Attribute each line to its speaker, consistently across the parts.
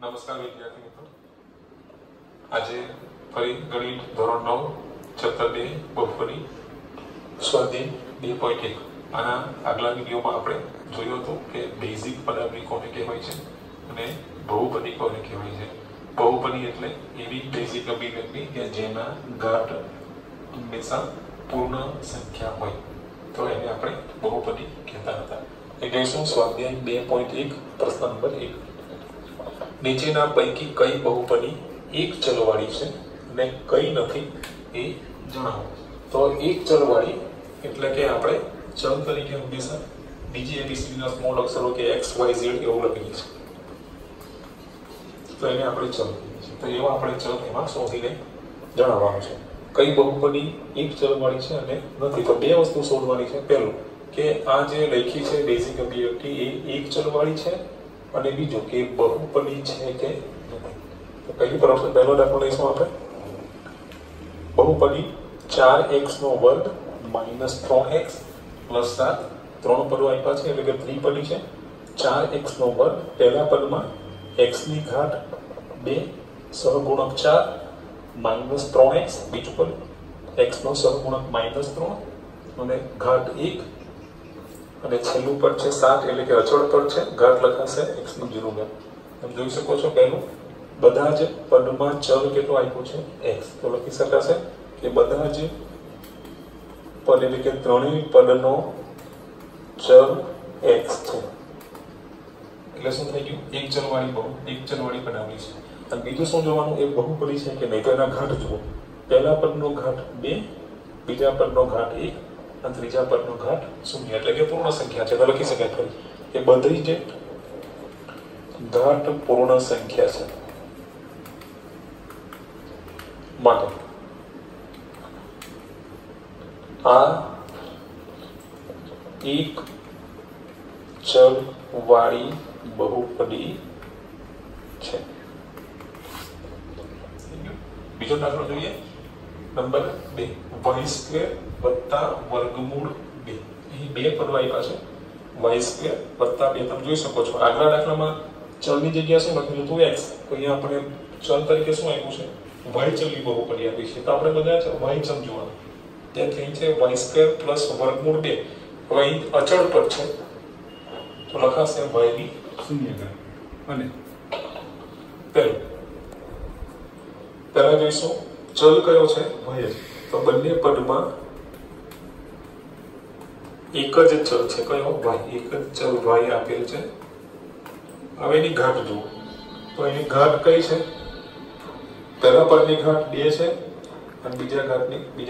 Speaker 1: નમસ્કાર વિદ્યાર્થી મિત્રો, આજે ફરી ગણિત ધોરણ 9 ચેપ્ટર 2 બહુપદી સ્વાધ્યાય 2.1 આના આગલા વિડીયોમાં આપણે જોયું હતું કે બેઝિક પદાવલી કોને કહેવાય છે અને બહુપદી કોને કહેવાય છે। બહુપદી એટલે એવી બેઝિક અભિવ્યક્તિ કે જેના ઘાત હંમેશા પૂર્ણ સંખ્યા હોય, તો એને આપણે બહુપદી કહેતા હતા। એ જોઈશું સ્વાધ્યાય 2.1 પ્રશ્ન નંબર 1। નીચેના પૈકી કઈ બહુપદી એક ચલવાળી છે અને કઈ નથી એ જણાવો। તો એક ચલવાળી એટલે કે આપણે ચલ તરીકે હંમેશા બીજી એબીસીડીના સ્મોલ અક્ષરો કે x y z એવું લખીએ છીએ, તો એને આપણે ચલ કહીએ છીએ। તો એવા આપણે ચલ એમાં શોધીને જણાવવાનું છે કઈ બહુપદી એક ચલવાળી છે અને નથી। તો બે વસ્તુ શોધવાની છે। પહેલું કે આ જે લખી છે બેઝિક અભિવ્યક્તિ એ એક ચલવાળી છે અને બીજું કે બહુપદી છે કે નથી। તો પહેલો દાખલો લઈશું આપણે। બહુપદી 4x નો વર્ગ - 3x + 7 ત્રણ પદો આપ્યા છે એટલે કે ત્રિપદી છે। 4x નો વર્ગ પહેલા પદમાં x ની ઘાત 2 સહગુણક 4 - 3x બીજું પદ x નો સહગુણક -3 અને ઘાત 1 અને છેલ્લું પદ છે 7 એટલે કે અચળ પદ છે, ઘાત લખાશે x નું 0 ઘાત। તમે જોઈ શકો છો પહેલું બધા જ પદમાં ચલ કેટલો આપ્યો છે x, તો લખી શકાશે કે બધા જ પદ એટલે કે ત્રણેય પદનો ચલ x છે। એટલે શું થઈ ગયું? એક ચલવાળી પદાવલી છે। અને બીજું શું જોવાનું? એ બહુપદી છે કે નહીં, તો એના ઘાત જુઓ। પહેલા પદનો ઘાત 2, બીજા પદનો ઘાત 1 અને ત્રીજા પદનો ઘાત 0 એટલે કે પૂર્ણ સંખ્યા છે। તો લખી શકાય ફરી કે બધી જ ઘાત પૂર્ણ સંખ્યા છે માટે આ એક ચલ વાળી બહુપદી છે। બીજો દાખલો જોઈએ, નંબર 2 y² + વર્ગમૂળ 2। અહીં બે પદો આપ્યા છે y² + 2। તમે જોઈ શકો છો આગલા દાખલામાં ચલની જગ્યાએ શું લખ્યું હતું x, તો અહીંયા આપણે ચલ તરીકે શું આપ્યું છે y ચલની બહુપદી આપી છે। તો આપણે બધા જ y ચલ જોવાના, તેથી છે y² + વર્ગમૂળ 2। હવે અહીં અચળ પદ છે તો લખાશે y ની 0 ઘાત। અને પહેલા જોઈશું ચલ કયો છે y, તો બંને પદમાં એક જ ચલ છે કયો y, એક જ ચલ y આપેલ છે। હવે એની ઘાત જુઓ, તો એની ઘાત કઈ છે? પહેલા પદની ઘાત 2 છે અને બીજા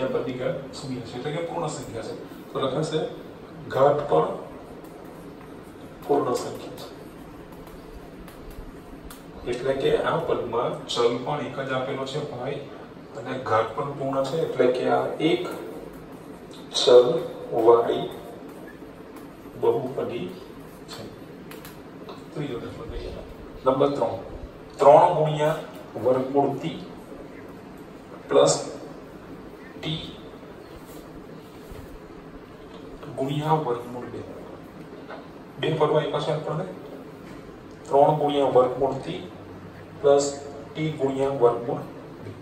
Speaker 1: પદની ઘાત 0 છે એટલે કે પૂર્ણ સંખ્યા છે। તો લખાશે ઘાત પણ પૂર્ણ સંખ્યા છે, એટલે કે આ પદમાં ચલ પણ એક જ આપેલો છે y અને ઘાત પણ પૂર્ણ છે, એટલે કે આ એક ચલ વાળી બહુપદી છે। ત્રીજો દાખલો જોઈએ, નંબર 3 3 ગુણ્યા વર્ગમૂળ t પ્લસ t ગુણ્યા વર્ગમૂળ 2। બે પદો આપ્યા છે આપણને 3 ગુણ્યા વર્ગમૂળ t પ્લસ t ગુણ્યા વર્ગમૂળ 2।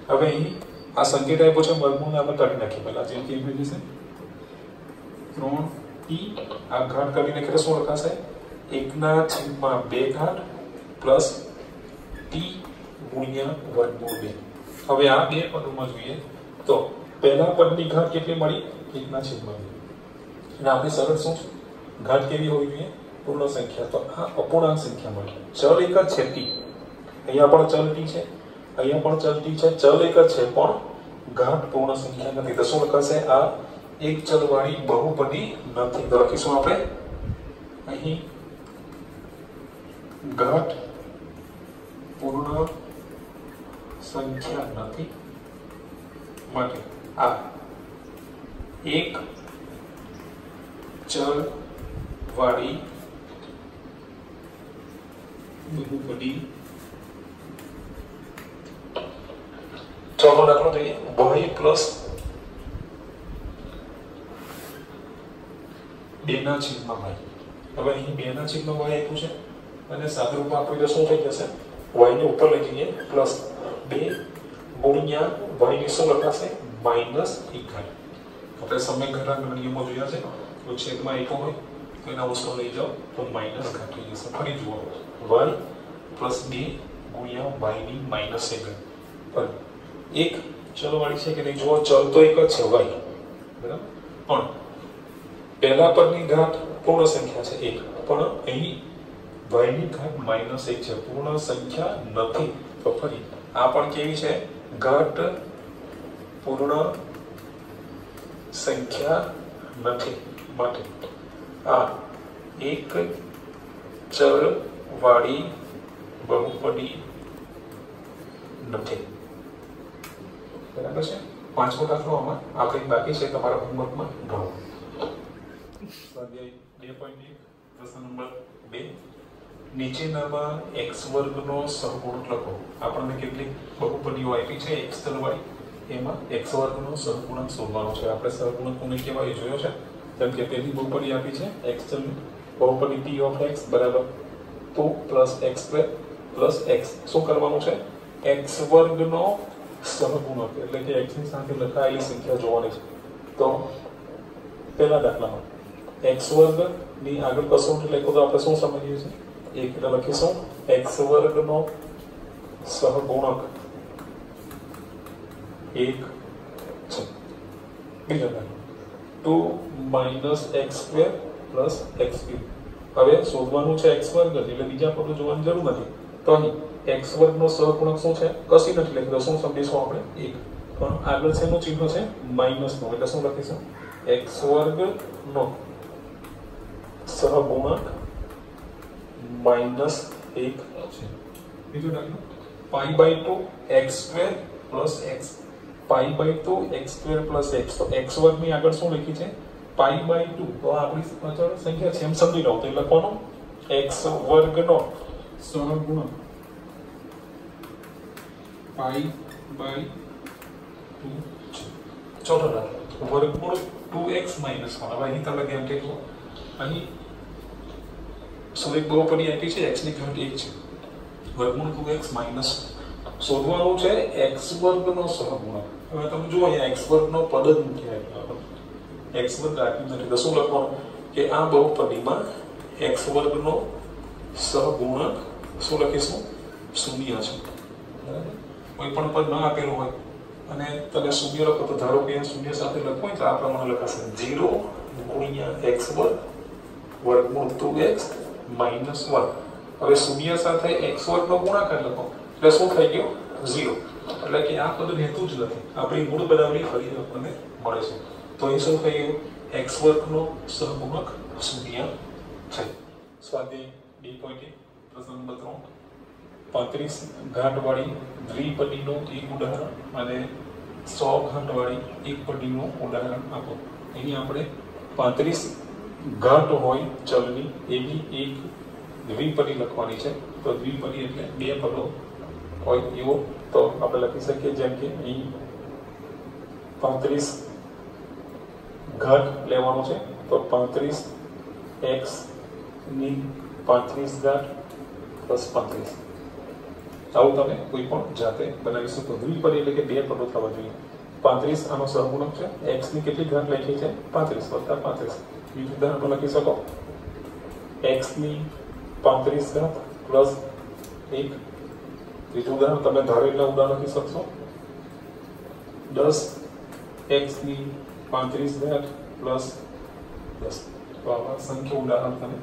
Speaker 1: હવે અહીં આ સંકેત આપ્યો છે વર્ગમૂળને આપણે કાઢી નાખીએ પહેલા, જેમ કે થઈ જશે 3t આ ઘાત કાઢી નાખીએ શું લખાશે 1/2 ઘાત પ્લસ t ગુણ્યા વર્ગમૂળ 2। હવે આ બે પદોમાં જોઈએ તો પહેલા પદની ઘાત કેટલી મળી 1/2 અને આપણી શરત શું છે ઘાત કેવી હોવી જોઈએ પૂર્ણ સંખ્યા, તો આ અપૂર્ણાંક સંખ્યા મળી। ચલ એક જ છે t, અહીંયા પણ ચલ t છે, અહીંયા પણ ચલ t છે, ચલ એક જ છે પણ ઘાત પૂર્ણ સંખ્યા નથી, તો શું લખાશે આ એક ચલ વાળી બહુપદી નથી। તો લખીશું આપણે અહીં ઘાત પૂર્ણ સંખ્યા નથી માટે આ એક ચલ વાળી બહુપદી। ચોથો દાખલો જોઈએ, y પ્લસ 2/y। હવે અહીં 2/y આપ્યું છે અને સાદુરૂપ આપવું તો શું થઈ જશે y ને ઉપર લઈ જઈએ પ્લસ 2 ગુણ્યા y ની શું લખાશે માઈનસ 1 ઘાત. આપણે સમીકરણના નિયમો જોયા છે તો છેદમાં 1 હોય તો એના ઉષ્મા લઈ જાઓ તો માઈનસ ઘાત થઈ જશે. ફરી જુઓ y પ્લસ 2 ગુણ્યા y ની માઈનસ 1 ઘાત પર એક ચલ વાળી છે કે નહીં જુઓ ચલ તો એક જ છે y બરાબર પણ પહેલા પદની ઘાત પૂર્ણ સંખ્યા છે 1 પણ અહીં y ની ઘાત માઈનસ 1 છે પૂર્ણ સંખ્યા નથી. તો ફરી આ પણ કેવી છે ઘાત પૂર્ણ સંખ્યા નથી માટે આ એક ચલ વાળી બહુપદી નથી. બરાબર છે. પાંચમો દાખલો આમાં આપણે બાકી છે તમારા હોમવર્કમાં ગણો. સ્વાધ્યાય 2.1 પ્રશ્ન નંબર 2 નીચેનામાં x વર્ગનો સહગુણક લખો. આપણને કેટલીક બહુપદીઓ આપી છે x ચલવાળી એમાં x વર્ગનો સહગુણક શોધવાનો છે. આપણે સહગુણકોને કેવા એ જોયો છે જેમ કે પહેલી બહુપદી આપી છે x ચલની બહુપદી p of x બરાબર 2 + x² + x. શું કરવાનું છે x વર્ગનો સહગુણક એટલે કે x ની સાથે લખાયેલી સંખ્યા જોવાની છે. તો પહેલા દાખલામાં x વર્ગ ની આગળ કસોટી લખો તો આપણે શું સમજીએ છીએ એક એટલે લખીશું x વર્ગનો સહગુણક 1 છે. બીજો દાખલો 2 - x² + x3. હવે શોધવાનું છે x વર્ગ એટલે બીજા પદો જોવાની જરૂર નથી. તો અહીં x વર્ગનો સહગુણક શું છે કશી નથી લખી તો શું સમજીશું આપણે 1 પણ આગળ શેનું ચિહ્ન છે માઈનસનું એટલે શું લખીશું x વર્ગનો સહગુણક -1 છે. બીજો દાખલો π/2 x² + x π/2 x² + x. તો x વર્ગની આગળ શું લખી છે π/2 તો આપણી અચળ સંખ્યા છે એમ સમજી લો તો લખવાનું x વર્ગનો સહગુણક π/2 છે. ચોથો દાખલો વર્ગમૂળ 2x - 1. હવે અહીં તમે ધ્યાન રાખજો અહીં એક બહુપદી આપી છે x ની ઘાત 1 છે વર્ગમૂળ 2x - શોધવાનું છે x વર્ગનો સહગુણક. હવે તમે જુઓ અહીંયા x વર્ગનો પદ જ નથી આપ્યો x વર્ગ આપ્યું નથી તો શું લખવાનું કે આ બહુપદીમાં x વર્ગનો સહગુણક શું લખીશું 0 છે. બરાબર કોઈ પણ પદ ન આપેલું હોય અને તમે 0 લખો તો ધારો કે 0 સાથે લખો તો આ પ્રમાણે લખાશે 0 × x વર્ગ વર્ગમૂળ 2x - 1. હવે 0 સાથે x વર્ગનો ગુણાકાર લખો એટલે શું થઈ ગયું 0 એટલે કે આ પદ રહેતું જ નથી આપણી મૂળ બરાબરી ફરી આપણને મળે છે. તો એ શું થઈ ગયું x વર્ગનો સહગુણક 0 છે. સ્વાધ્યાય 2.1 પ્રશ્ન નંબર 3 35 ઘાતવાળી દ્વિપદીનું એક ઉદાહરણ અને 100 ઘાતવાળી એકપદીનું ઉદાહરણ આપો. અહીં આપણે 35 ઘાત હોય ચલની એવી એક દ્વિપદી લખવાની છે. તો દ્વિપદી એટલે બે પદો હોય એવો તો આપણે લખી શકીએ જેમ કે અહીં 35 ઘાત લેવાનો છે તો 35x ની 35 ઘાત + 35. આવું તમે કોઈ પણ જાતે બનાવી શકો. દ્વિપદી એટલે કે બે પદો થવા જોઈએ. 35 આનો સહગુણક છે x ની કેટલી ઘાત લખી છે 35 + 35. બીજું ઉદાહરણ લખી શકો x ની 35 ઘાત + 1. ત્રીજું ઉદાહરણ તમે ધારેલા ઉદાહરણ લખી શકશો 10x ની 35 ઘાત + 10. તો આવા સંખ્યા ઉદાહરણ તમે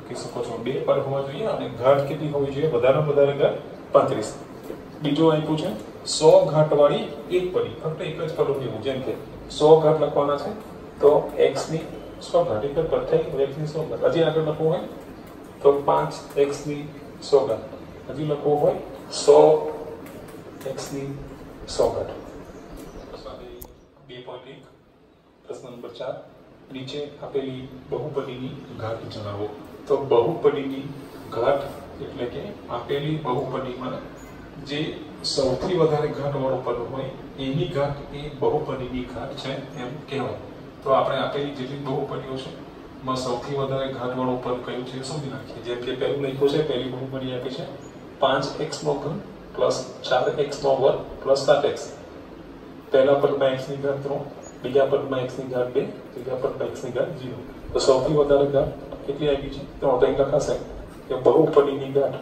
Speaker 1: લખી શકો છો. બે પર હોવા જોઈએ અને ઘાત કેટલી હોવી જોઈએ વધારેમાં વધારે ઘાત 35. બીજું આપ્યું છે 100 ઘાતવાળી એકપદી ફક્ત એક જ પદ લેવું જેમ કે 100 ઘાત લખવાના છે તો x ની 100 ઘાત એક પર થઈ x ની 100 ઘાત. હજી આગળ લખવું હોય તો 5x ની 100 ઘાત. હજી લખવું હોય 100x ની 100 ઘાત. 2.1 પ્રશ્ન નંબર 4 નીચે આપેલી બહુપદીની ઘાત જણાવો. તો બહુપદીની ઘાત એટલે કે આપેલી બહુપદીમાં જે સૌથી વધારે ઘાતવાળું પદ હોય એની ઘાત એ બહુપદીની ઘાત છે એમ કહેવાય. તો આપણે આપેલી જેટલી બહુપદીઓ છે એમાં સૌથી વધારે ઘાતવાળું પદ કયું છે શોધી નાખીએ. જેમ કે પહેલું લખ્યું છે પહેલી બહુપદી આપી છે 5x નો ઘન પ્લસ 4x નો વર્ગ પ્લસ 7x. પહેલા પદમાં x ની ઘાત 3, બીજા પદમાં x ની ઘાત 2, ત્રીજા પદમાં x ની ઘાત 0. તો સૌથી વધારે ઘાત કેટલી આવી છે? તો અહીં લખાશે કે બહુપદીની ઘાત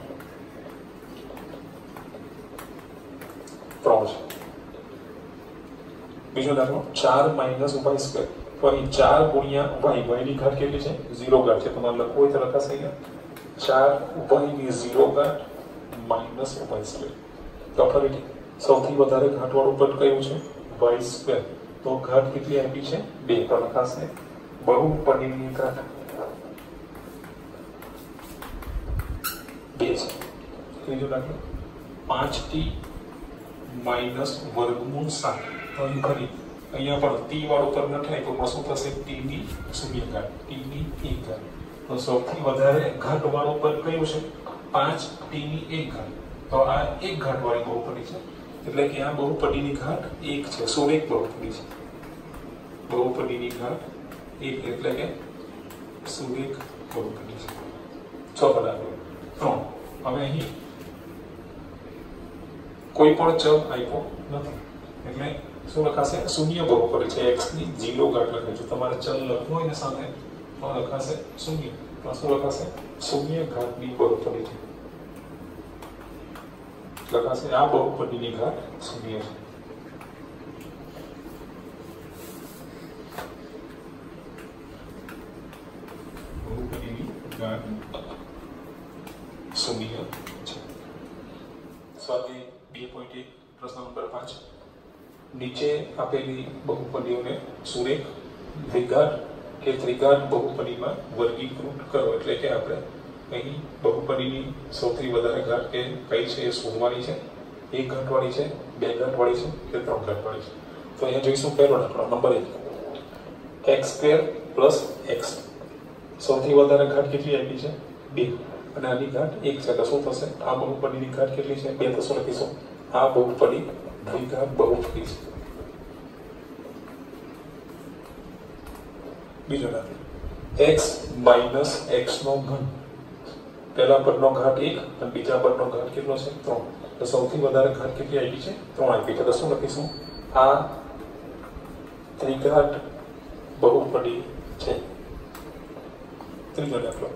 Speaker 1: 3 છે. બીજો દાખલો 4 માઇનસ y સ્ક્વેર. તો અહીં 4 ગુણ્યા y, y ની ઘાત કેટલી છે? 0 ઘાત છે. તમારે લખવું હોય તો લખાશે અહીંયા 4 y ની 0 ઘાત માઇનસ y સ્ક્વેર. તો ફરીથી સૌથી વધારે ઘાતવાળું પદ કયું છે? y square. તો ઘાત કેટલી આપી છે? 2. તો લખાશે બહુપદીની ઘાત 2 છે. ત્રીજો દાખલો 5t માઇનસ વર્ગમૂળ 7. તો અહીં ફરી અહીંયા પણ t વાળું પદ નથી આપ્યું, પણ શું થશે? t ની 0 ઘાત, t ની 1 ઘાત. તો સૌથી વધારે ઘાત વાળું પદ કયું છે? 5t ની 1 ઘાત. તો આ 1 ઘાત વાળી બહુપદી છે, એટલે કે આ બહુપદીની ઘાત 1 છે. સુરેખ બહુપદી છે. બહુપદીની ઘાત 1 એટલે કે સુરેખ બહુપદી છે. 6 પદ આવ્યો 3. હવે અહીં કોઈ પણ ચલ આપ્યો નથી, એટલે શું લખાશે? શૂન્ય બહુપદી છે. x ની 0 ઘાત લખે. જો તમારે ચલ લખવું હોય ને સાથે તો લખાશે શૂન્ય. તો શું લખાશે? શૂન્ય ઘાતની બહુપદી છે. લખાશે આ બહુપદીની ઘાત શૂન્ય છે. બહુપદીની ઘાત શૂન્ય છે. સ્વાધ્યાય 2.1 પ્રશ્ન નંબર 5. નીચે આપેલી બહુપદીઓને સુરેખ, દ્વિઘાત કે ત્રિઘાત બહુપદીમાં વર્ગીકૃત કરો. એટલે કે આપણે અહીં બહુપદીની સૌથી વધારે ઘાત કે કઈ છે એ શોધવાની છે. 1 ઘાત વાળી છે, 2 ઘાત વાળી છે કે 3 ઘાત વાળી છે. તો અહીંયા જોઈશું પહેલો દાખલો નંબર 1, x² પ્લસ x. સૌથી વધારે ઘાત કેટલી આપી છે? 2, અને આની ઘાત 1 છે. તો શું થશે? આ બહુપદીની ઘાત કેટલી છે? 2. તો શું લખીશું? આ બહુપદી દ્વિઘાત બહુપદી છે. બીજો દાખલો x માઇનસ x નો ઘન. પહેલા પદનો ઘાત 1 અને બીજા પદનો ઘાત કેટલો છે? 3. તો સૌથી વધારે ઘાત કેટલી આપી છે? 3 આપી છે. તો શું લખીશું? આ ત્રિઘાત બહુપદી છે. ત્રીજો દાખલો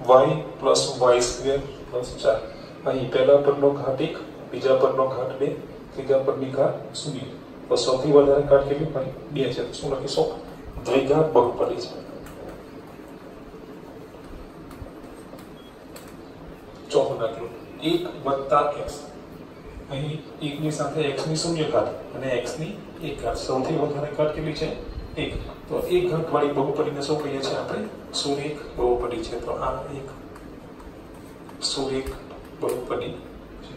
Speaker 1: y plus y square plus 4. અહીં પહેલા પદનો ઘાત 1, બીજા પદનો ઘાત 2, ત્રીજા પદની ઘાત 0. તો સૌથી વધારે ઘાત કેટલી પડી? 2 છે. તો શું લખીશું? દ્વિઘાત બહુપદી છે. ચોથો દાખલો 1 વત્તા x. અહીં 1 ની સાથે x ની 0 ઘાત અને x ની 1 ઘાત. સૌથી વધારે ઘાત કેટલી છે? 1. તો 1 ઘાત વાળી બહુપદીને શું કહીએ છીએ આપણે? સુરેખ બહુપદી છે. તો આ એક સુરેખ બહુપદી છે.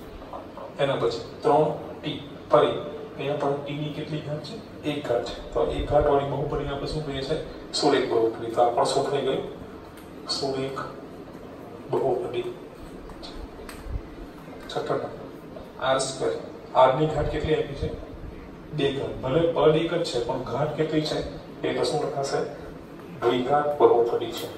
Speaker 1: એના પછી 3t. ફરી અહીંયા પણ t ની કેટલી ઘાત છે? 1 ઘાત છે. તો 1 ઘાત વાળી બહુપદીને આપણે શું કહીએ છીએ? સુરેખ બહુપદી. તો આ પણ શું થઈ ગયું? સુરેખ બહુપદી. છઠ્ઠો r². r ની ઘાત કેટલી આપી છે? 2 ઘાત. ભલે પદ એક જ છે પણ ઘાત કેટલી છે? 2. તો શું લખાશે? દ્વિઘાત બહુપદી છે.